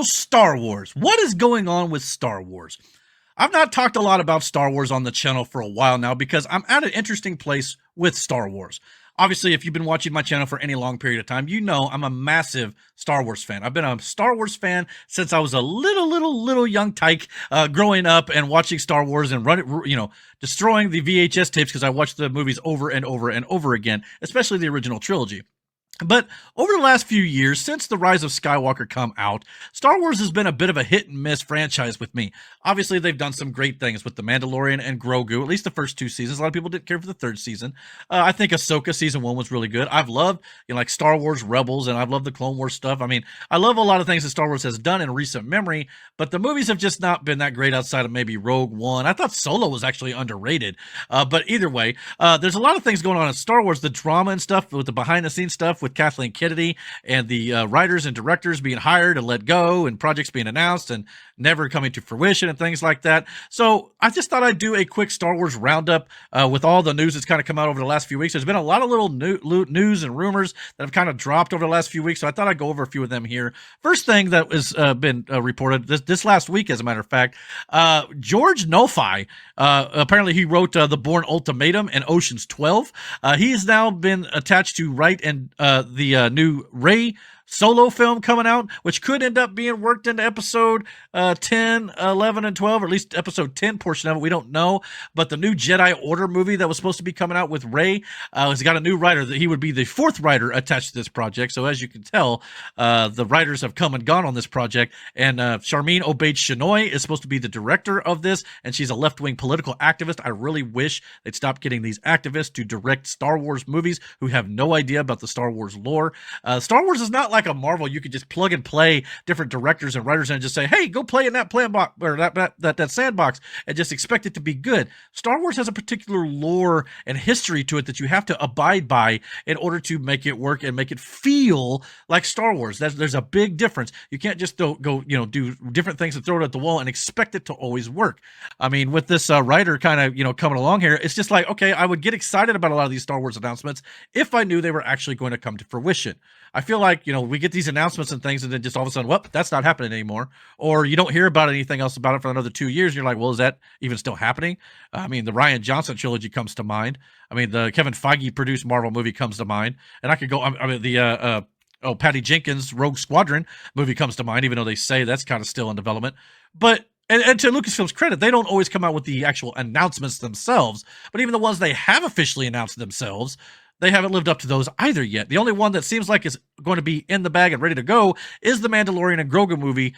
So Star Wars. What is going on with Star Wars? I've not talked a lot about Star Wars on the channel for a while now because I'm at an interesting place with Star Wars. Obviously, if you've been watching my channel for any long period of time, you know I'm a massive Star Wars fan. I've been a Star Wars fan since I was a little young tyke, growing up and watching Star Wars and destroying the VHS tapes because I watched the movies over and over and over again, especially the original trilogy. But over the last few years, since The Rise of Skywalker come out, Star Wars has been a bit of a hit and miss franchise with me. Obviously, they've done some great things with The Mandalorian and Grogu, at least the first two seasons. A lot of people didn't care for the third season. I think Ahsoka season 1 was really good. I've loved, like Star Wars Rebels, and I've loved the Clone Wars stuff. I mean, I love a lot of things that Star Wars has done in recent memory, but the movies have just not been that great outside of maybe Rogue One. I thought Solo was actually underrated. But either way, there's a lot of things going on in Star Wars, the drama and stuff, with the behind-the-scenes stuff, with Kathleen Kennedy and the writers and directors being hired and let go, and projects being announced and never coming to fruition and things like that. So I just thought I'd do a quick Star Wars roundup with all the news that's kind of come out over the last few weeks. There's been a lot of little news and rumors that have kind of dropped over the last few weeks, so I thought I'd go over a few of them here. First thing that has been reported this last week, as a matter of fact, George Nofai, apparently he wrote The Bourne Ultimatum and Ocean's 12. He has now been attached to write and the new Rey Solo film coming out, which could end up being worked into episode 10, 11, and 12, or at least episode 10 portion of it. We don't know. But the new Jedi Order movie that was supposed to be coming out with Rey has got a new writer. That he would be the fourth writer attached to this project. So as you can tell, the writers have come and gone on this project. And Charmin Obaid-Chinoy is supposed to be the director of this, and she's a left-wing political activist. I really wish they'd stop getting these activists to direct Star Wars movies who have no idea about the Star Wars lore. Star Wars is not like a Marvel. You could just plug and play different directors and writers and just say, hey, go play in that box or that sandbox, and just expect it to be good. Star Wars has a particular lore and history to it that you have to abide by in order to make it work and make it feel like Star Wars. There's a big difference. You can't just go do different things and throw it at the wall and expect it to always work. I mean, with this writer kind of coming along here, it's just like, okay, I would get excited about a lot of these Star Wars announcements if I knew they were actually going to come to fruition. I feel like, we get these announcements and things, and then just all of a sudden, well, that's not happening anymore. Or you don't hear about anything else about it for another 2 years. And you're like, well, is that even still happening? I mean, the Rian Johnson trilogy comes to mind. I mean, the Kevin Feige produced Marvel movie comes to mind. And I could go, Patty Jenkins' Rogue Squadron movie comes to mind, even though they say that's kind of still in development. But and to Lucasfilm's credit, they don't always come out with the actual announcements themselves. But even the ones they have officially announced themselves, they haven't lived up to those either yet. The only one that seems like is going to be in the bag and ready to go is the Mandalorian and Grogu movie,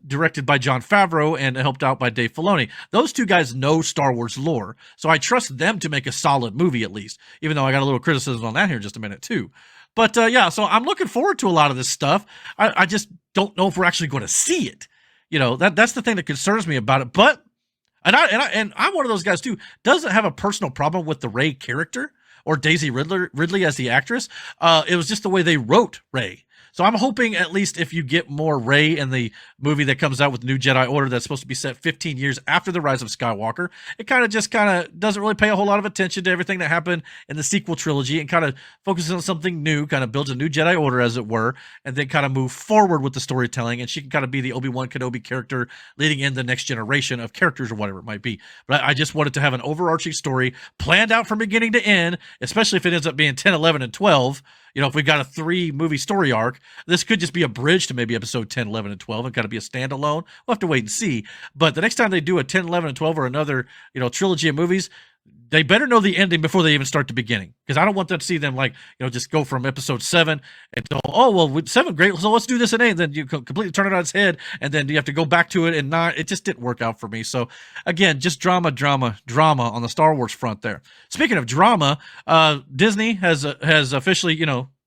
directed by Jon Favreau and helped out by Dave Filoni. Those two guys know Star Wars lore, so I trust them to make a solid movie at least, even though I got a little criticism on that here in just a minute too. But yeah, so I'm looking forward to a lot of this stuff. I just don't know if we're actually going to see it. That's the thing that concerns me about it. But I'm one of those guys too, doesn't have a personal problem with the Rey character or Daisy Ridley as the actress. It was just the way they wrote Rey. So I'm hoping at least if you get more Rey in the movie that comes out with New Jedi Order that's supposed to be set 15 years after the Rise of Skywalker, it kind of doesn't really pay a whole lot of attention to everything that happened in the sequel trilogy and kind of focuses on something new, kind of builds a new Jedi Order as it were, and then kind of move forward with the storytelling, and she can kind of be the Obi-Wan Kenobi character leading in the next generation of characters or whatever it might be. But I just wanted to have an overarching story planned out from beginning to end, especially if it ends up being 10, 11, and 12. If we got a 3-movie story arc, this could just be a bridge to maybe episode 10, 11, and 12 and kind of be a standalone. We'll have to wait and see. But the next time they do a 10, 11, and 12 or another, trilogy of movies, they better know the ending before they even start the beginning. Because I don't want them to see them just go from episode 7 and go, oh, well, 7, great, so let's do this and 8. And then you completely turn it on its head, and then you have to go back to it and not. It just didn't work out for me. So, again, just drama on the Star Wars front there. Speaking of drama, Disney has officially,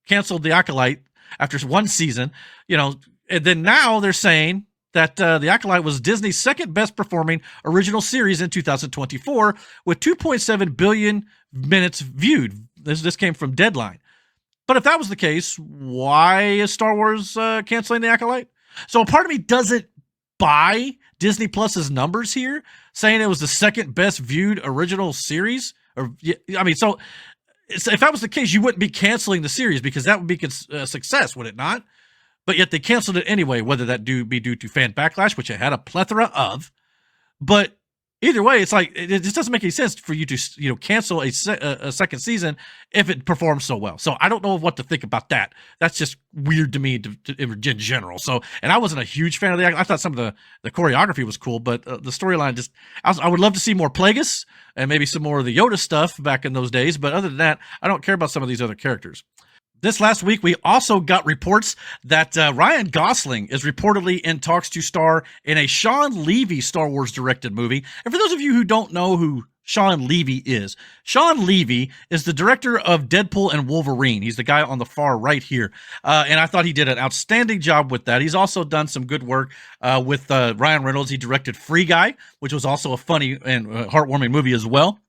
canceled The Acolyte after 1 season. And then now they're saying that The Acolyte was Disney's second best performing original series in 2024 with 2.7 billion minutes viewed. This came from Deadline. But if that was the case, why is Star Wars canceling The Acolyte? So a part of me doesn't buy Disney Plus's numbers here, saying it was the second best viewed original series. So if that was the case, you wouldn't be canceling the series because that would be a success, would it not? but yet they canceled it anyway, whether that be due to fan backlash, which it had a plethora of. But either way, it's like it just doesn't make any sense for you to cancel a second season if it performs so well. So I don't know what to think about that. That's just weird to me in general. So, and I wasn't a huge fan of the. I thought some of the choreography was cool, but the storyline just. I would love to see more Plagueis and maybe some more of the Yoda stuff back in those days. But other than that, I don't care about some of these other characters. This last week, we also got reports that Ryan Gosling is reportedly in talks to star in a Shawn Levy Star Wars directed movie. And for those of you who don't know who Shawn Levy is the director of Deadpool and Wolverine. He's the guy on the far right here. And I thought he did an outstanding job with that. He's also done some good work with Ryan Reynolds. He directed Free Guy, which was also a funny and heartwarming movie as well.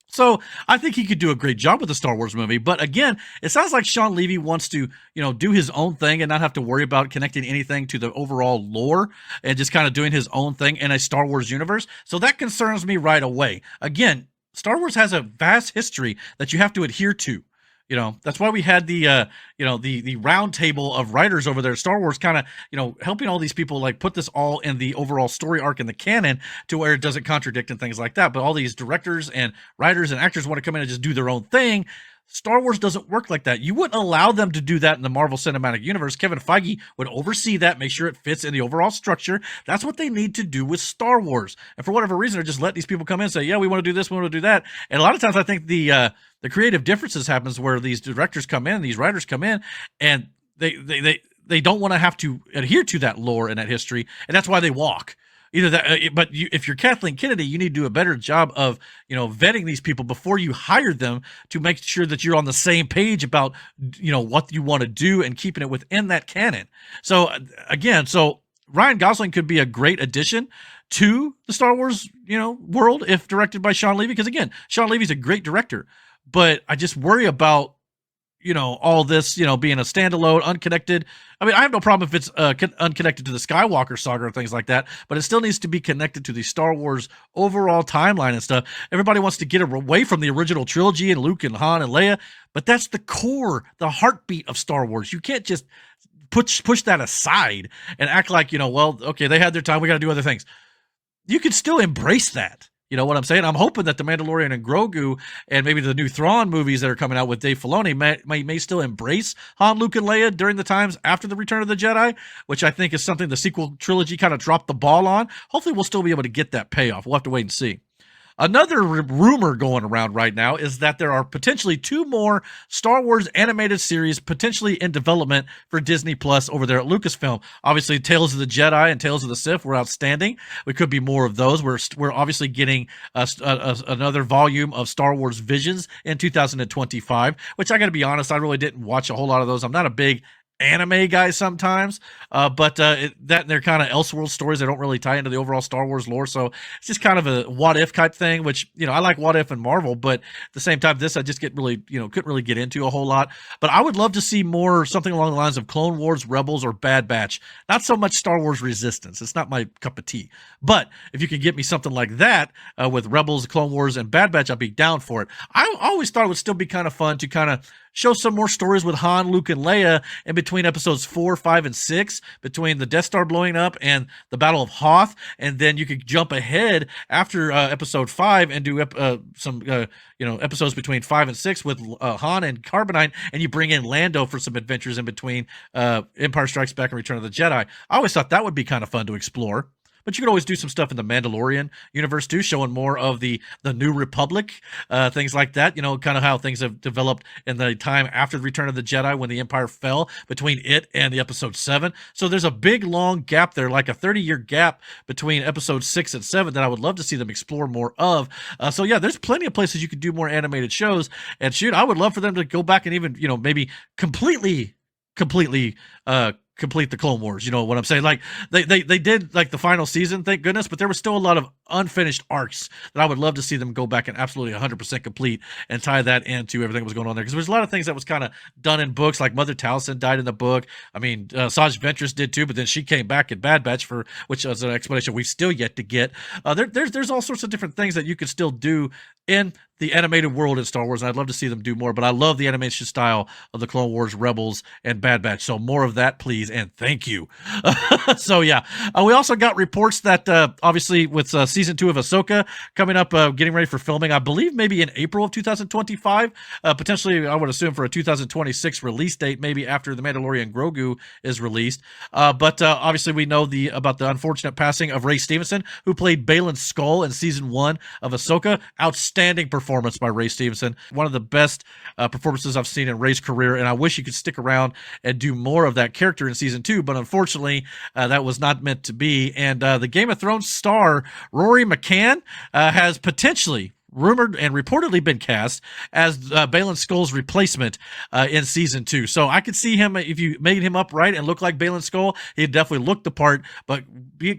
So I think he could do a great job with the Star Wars movie. But again, it sounds like Shawn Levy wants to, do his own thing and not have to worry about connecting anything to the overall lore and just kind of doing his own thing in a Star Wars universe. So that concerns me right away. Again, Star Wars has a vast history that you have to adhere to. That's why we had the round table of writers over there, Star Wars, kind of, helping all these people like put this all in the overall story arc in the canon to where it doesn't contradict and things like that. But all these directors and writers and actors want to come in and just do their own thing. Star Wars doesn't work like that. You wouldn't allow them to do that in the Marvel Cinematic Universe. Kevin Feige would oversee that, make sure it fits in the overall structure. That's what they need to do with Star Wars. And for whatever reason, they're just letting these people come in and say, yeah, we want to do this, we want to do that. And a lot of times I think the creative differences happens where these directors come in, these writers come in, and they don't want to have to adhere to that lore and that history, and that's why they walk. Either that, if you're Kathleen Kennedy, you need to do a better job of, vetting these people before you hire them to make sure that you're on the same page about, what you want to do and keeping it within that canon. So again, Ryan Gosling could be a great addition to the Star Wars, world if directed by Shawn Levy. Because again, Shawn Levy's a great director, but I just worry about, all this, being a standalone, unconnected. I mean, I have no problem if it's unconnected to the Skywalker saga or things like that, but it still needs to be connected to the Star Wars overall timeline and stuff. Everybody wants to get away from the original trilogy and Luke and Han and Leia, but that's the core, the heartbeat of Star Wars. You can't just push that aside and act like, well, okay, they had their time, we got to do other things. You can still embrace that. You know what I'm saying? I'm hoping that the Mandalorian and Grogu and maybe the new Thrawn movies that are coming out with Dave Filoni may still embrace Han, Luke, and Leia during the times after the Return of the Jedi, which I think is something the sequel trilogy kind of dropped the ball on. Hopefully we'll still be able to get that payoff. We'll have to wait and see. Another rumor going around right now is that there are potentially 2 more Star Wars animated series potentially in development for Disney Plus over there at Lucasfilm. Obviously, Tales of the Jedi and Tales of the Sith were outstanding. We could be more of those. We're obviously getting another volume of Star Wars Visions in 2025, which I got to be honest, I really didn't watch a whole lot of those. I'm not a big anime guy sometimes, but they're kind of Elseworld stories that don't really tie into the overall Star Wars lore, so it's just kind of a what if type thing, which I like what if and Marvel, but at the same time this I just couldn't really get into a whole lot. But I would love to see more, something along the lines of Clone Wars, Rebels, or Bad Batch. Not so much Star Wars Resistance. It's not my cup of tea, but if you could get me something like that with Rebels, Clone Wars, and Bad Batch, I'd be down for it. I always thought it would still be kind of fun to kind of show some more stories with Han, Luke, and Leia in between episodes 4, 5, and 6, between the Death Star blowing up and the Battle of Hoth, and then you could jump ahead after episode 5 and do some episodes between 5 and 6 with Han and Carbonite, and you bring in Lando for some adventures in between Empire Strikes Back and Return of the Jedi. I always thought that would be kind of fun to explore. But you could always do some stuff in the Mandalorian universe too, showing more of the New Republic, things like that. Kind of how things have developed in the time after the Return of the Jedi when the Empire fell, between it and the episode 7. So there's a big, long gap there, like a 30-year gap between episode 6 and 7 that I would love to see them explore more of. So yeah, there's plenty of places you could do more animated shows. And shoot, I would love for them to go back and even, maybe completely complete the Clone Wars. You know what I'm saying? Like they did like the final season, thank goodness, but there was still a lot of unfinished arcs that I would love to see them go back and absolutely 100% complete and tie that into everything that was going on there. Because there's a lot of things that was kind of done in books, like Mother Taliesin died in the book. I mean, Saj Ventress did too, but then she came back in Bad Batch, for which is an explanation we've still yet to get. There's all sorts of different things that you could still do in the animated world in Star Wars, and I'd love to see them do more, but I love the animation style of the Clone Wars, Rebels, and Bad Batch, so more of that, please, and thank you. So, yeah. We also got reports that, obviously, with Season 2 of Ahsoka coming up, getting ready for filming, I believe maybe in April of 2025, potentially, I would assume, for a 2026 release date, maybe after The Mandalorian Grogu is released, but obviously, we know about the unfortunate passing of Ray Stevenson, who played Baylan Skoll in Season 1 of Ahsoka. Outstanding performance by Ray Stevenson. One of the best performances I've seen in Ray's career, and I wish he could stick around and do more of that character in Season 2, but unfortunately, that was not meant to be. And the Game of Thrones star, Rory McCann, has potentially rumored and reportedly been cast as Baylan Skoll's replacement in Season 2. So I could see him, if you made him upright and look like Baylan Skoll, he'd definitely look the part, but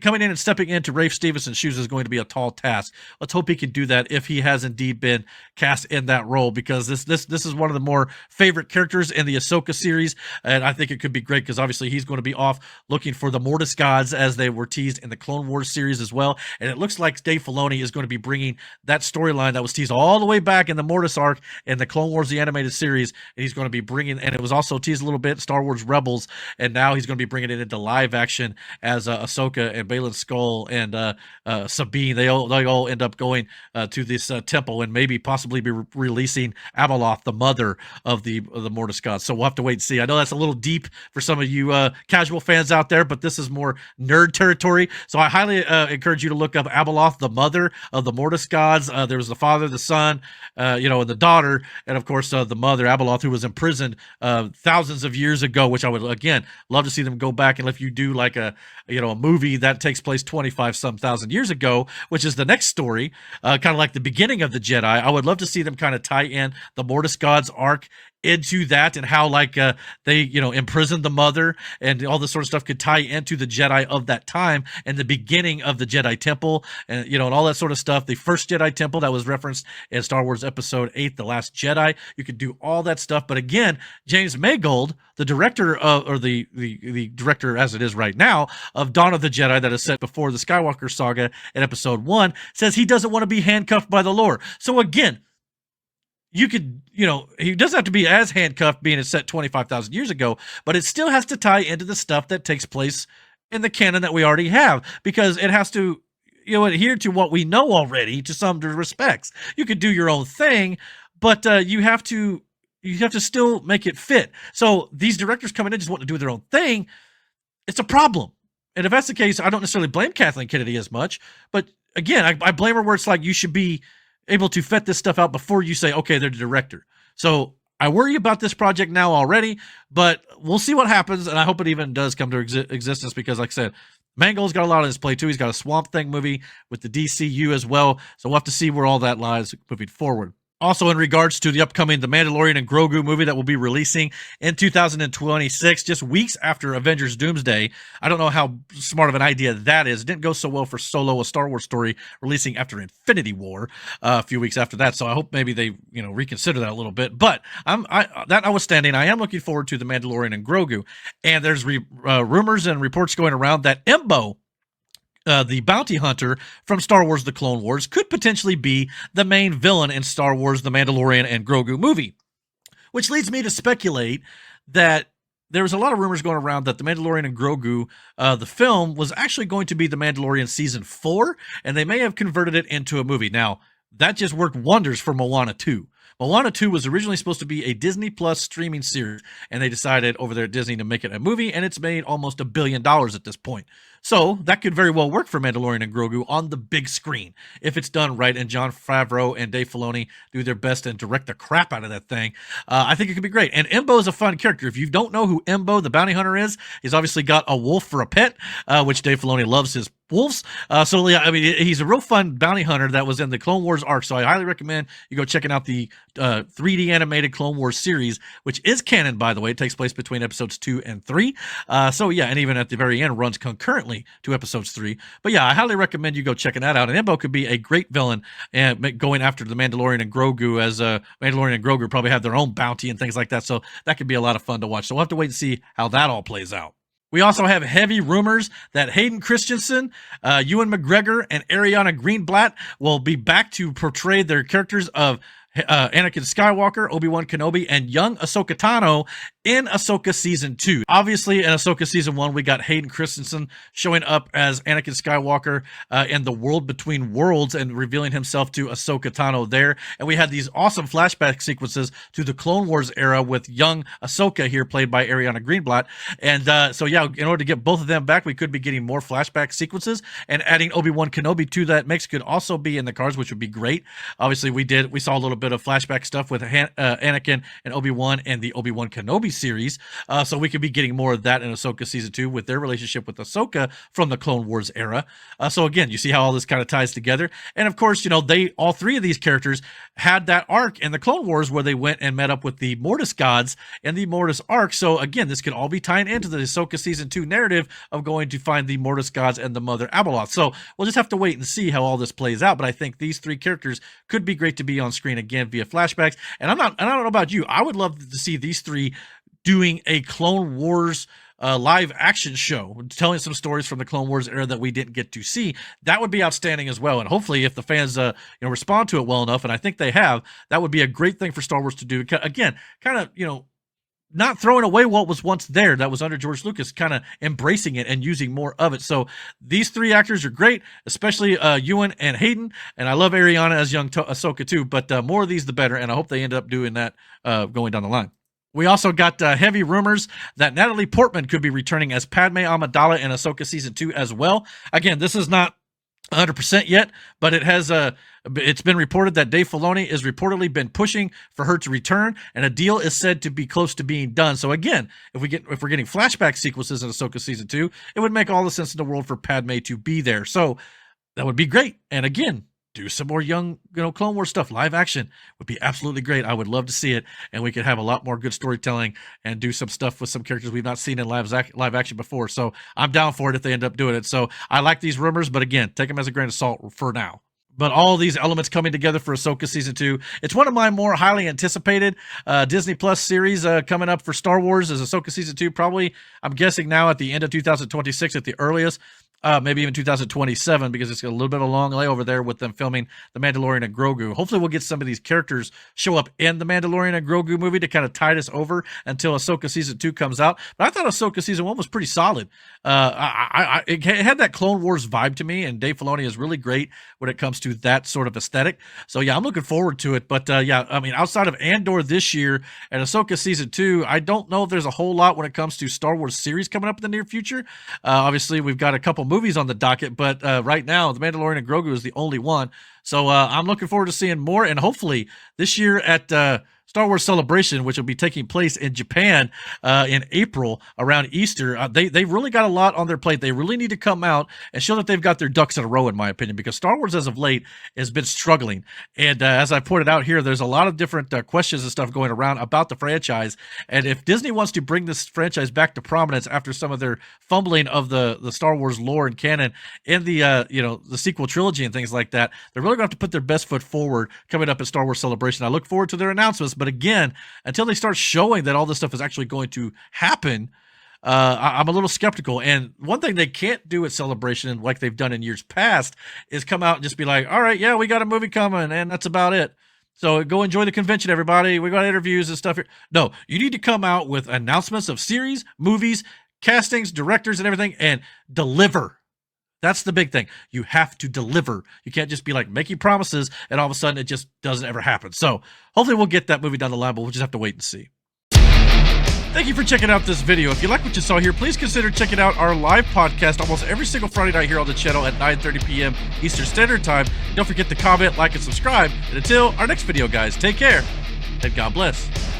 coming in and stepping into Ray Stevenson's shoes is going to be a tall task. Let's hope he can do that if he has indeed been cast in that role, because this is one of the more favorite characters in the Ahsoka series, and I think it could be great, because obviously he's going to be off looking for the Mortis gods, as they were teased in the Clone Wars series as well, and it looks like Dave Filoni is going to be bringing that storyline that was teased all the way back in the Mortis arc in the Clone Wars, the animated series, and he's going to be bringing, and it was also teased a little bit, Star Wars Rebels, and now he's going to be bringing it into live action as Ahsoka and Baylan Skoll and Sabine. They all end up going to this temple, and maybe possibly be releasing Abeloth, the mother of the Mortis gods. So we'll have to wait and see. I know that's a little deep for some of you casual fans out there, but this is more nerd territory. So I highly encourage you to look up Abeloth, the mother of the Mortis gods. There was the father, the son, and the daughter, and of course the mother, Abeloth, who was imprisoned thousands of years ago, which I would, again, love to see them go back, and if you do like a movie that takes place 25-some thousand years ago, which is the next story, kind of like the beginning of the Jedi, I would love to see them kind of tie in the Mortis gods arc into that, and how they imprisoned the mother, and all this sort of stuff could tie into the Jedi of that time and the beginning of the Jedi Temple, and and all that sort of stuff. The first Jedi Temple that was referenced in Star Wars Episode 8, The Last Jedi. You could do all that stuff, but again, James Mangold, the director or the director as it is right now of Dawn of the Jedi, that is set before the Skywalker saga in Episode 1, says he doesn't want to be handcuffed by the lore. So again, you could, he doesn't have to be as handcuffed being it's set 25,000 years ago, but it still has to tie into the stuff that takes place in the canon that we already have, because it has to, adhere to what we know already to some respects. You could do your own thing, but you have to still make it fit. So these directors coming in just want to do their own thing. It's a problem. And if that's the case, I don't necessarily blame Kathleen Kennedy as much, but again, I blame her where it's like you should be able to vet this stuff out before you say, okay, they're the director. So I worry about this project now already, but we'll see what happens, and I hope it even does come to existence, because like I said, Mangold's got a lot on his plate too. He's got a Swamp Thing movie with the DCU as well, so we'll have to see where all that lies moving forward. Also, in regards to the upcoming The Mandalorian and Grogu movie that will be releasing in 2026, just weeks after Avengers Doomsday. I don't know how smart of an idea that is. It didn't go so well for Solo, a Star Wars story, releasing after Infinity War a few weeks after that. So I hope maybe they reconsider that a little bit. But that notwithstanding, I am looking forward to The Mandalorian and Grogu. And there's rumors and reports going around that Embo, the bounty hunter from Star Wars The Clone Wars, could potentially be the main villain in Star Wars The Mandalorian and Grogu movie, which leads me to speculate that there was a lot of rumors going around that The Mandalorian and Grogu, the film, was actually going to be The Mandalorian Season 4, and they may have converted it into a movie. Now, that just worked wonders for Moana 2. Moana 2 was originally supposed to be a Disney Plus streaming series, and they decided over there at Disney to make it a movie, and it's made almost $1 billion at this point. So that could very well work for Mandalorian and Grogu on the big screen if it's done right, and Jon Favreau and Dave Filoni do their best and direct the crap out of that thing. I think it could be great. And Embo is a fun character. If you don't know who Embo, the bounty hunter, is, he's obviously got a wolf for a pet, which Dave Filoni loves his wolves. So yeah, I mean, he's a real fun bounty hunter that was in the Clone Wars arc. So I highly recommend you go checking out the 3D animated Clone Wars series, which is canon, by the way. It takes place between episodes 2 and 3. So yeah, and even at the very end runs concurrently currently to episodes 3. But yeah, I highly recommend you go checking that out. And Embo could be a great villain and going after the Mandalorian and Grogu, as Mandalorian and Grogu probably have their own bounty and things like that. So that could be a lot of fun to watch. So we'll have to wait and see how that all plays out. We also have heavy rumors that Hayden Christensen, Ewan McGregor, and Ariana Greenblatt will be back to portray their characters of Anakin Skywalker, Obi-Wan Kenobi, and young Ahsoka Tano in Ahsoka Season 2. Obviously, in Ahsoka Season 1, we got Hayden Christensen showing up as Anakin Skywalker in the World Between Worlds and revealing himself to Ahsoka Tano there. And we had these awesome flashback sequences to the Clone Wars era with young Ahsoka here, played by Ariana Greenblatt. And so, yeah, in order to get both of them back, we could be getting more flashback sequences, and adding Obi-Wan Kenobi to that mix could also be in the cards, which would be great. Obviously, we saw a little bit of flashback stuff with Anakin and Obi-Wan and the Obi-Wan Kenobi series, so we could be getting more of that in Ahsoka Season 2 with their relationship with Ahsoka from the Clone Wars era. So again, you see how all this kind of ties together. And of course, you know, all three of these characters had that arc in the Clone Wars where they went and met up with the Mortis gods in the Mortis arc. So again, this could all be tying into the Ahsoka Season 2 narrative of going to find the Mortis gods and the Mother Abeloth. So we'll just have to wait and see how all this plays out. But I think these three characters could be great to be on screen again via flashbacks. And I don't know about you, I would love to see these three doing a Clone Wars live action show, telling some stories from the Clone Wars era that we didn't get to see. That would be outstanding as well. And hopefully, if the fans respond to it well enough, and I think they have, that would be a great thing for Star Wars to do. Again, kind of not throwing away what was once there that was under George Lucas, kind of embracing it and using more of it. So these three actors are great, especially Ewan and Hayden, and I love Ariana as young Ahsoka too, but more of these the better, and I hope they end up doing that going down the line. We also got heavy rumors that Natalie Portman could be returning as Padme Amidala in Ahsoka Season 2 as well. Again, this is not 100% yet, but it's been reported that Dave Filoni is reportedly been pushing for her to return, and a deal is said to be close to being done. So again, if we're getting flashback sequences in Ahsoka Season 2, it would make all the sense in the world for Padme to be there. So that would be great. And again, do some more young, Clone Wars stuff. Live action would be absolutely great. I would love to see it, and we could have a lot more good storytelling and do some stuff with some characters we've not seen in live action before. So I'm down for it if they end up doing it. So I like these rumors, but again, take them as a grain of salt for now. But all these elements coming together for Ahsoka Season 2. It's one of my more highly anticipated Disney Plus series coming up for Star Wars is Ahsoka Season 2. Probably, I'm guessing now at the end of 2026 at the earliest. Maybe even 2027, because it's got a little bit of a long layover there with them filming The Mandalorian and Grogu. Hopefully we'll get some of these characters show up in The Mandalorian and Grogu movie to kind of tide us over until Ahsoka Season 2 comes out. But I thought Ahsoka Season 1 was pretty solid. It had that Clone Wars vibe to me, and Dave Filoni is really great when it comes to that sort of aesthetic. So yeah, I'm looking forward to it. But yeah, I mean, outside of Andor this year and Ahsoka Season 2, I don't know if there's a whole lot when it comes to Star Wars series coming up in the near future. Obviously, we've got a couple movies on the docket, but right now The Mandalorian and Grogu is the only one. So I'm looking forward to seeing more, and hopefully this year at Star Wars Celebration, which will be taking place in Japan in April around Easter. They really got a lot on their plate. They really need to come out and show that they've got their ducks in a row, in my opinion, because Star Wars as of late has been struggling. And as I pointed out here, there's a lot of different questions and stuff going around about the franchise. And if Disney wants to bring this franchise back to prominence after some of their fumbling of the Star Wars lore and canon in the the sequel trilogy and things like that, they're really going to have to put their best foot forward coming up at Star Wars Celebration. I look forward to their announcements. But again, until they start showing that all this stuff is actually going to happen, I'm a little skeptical. And one thing they can't do at Celebration, like they've done in years past, is come out and just be like, all right, yeah, we got a movie coming, and that's about it. So go enjoy the convention, everybody. We got interviews and stuff here. No, you need to come out with announcements of series, movies, castings, directors, and everything, and deliver. That's the big thing. You have to deliver. You can't just be like making promises and all of a sudden it just doesn't ever happen. So hopefully we'll get that movie down the line, but we'll just have to wait and see. Thank you for checking out this video. If you like what you saw here, please consider checking out our live podcast almost every single Friday night here on the channel at 9:30 p.m. Eastern Standard Time. Don't forget to comment, like, and subscribe. And until our next video, guys, take care and God bless.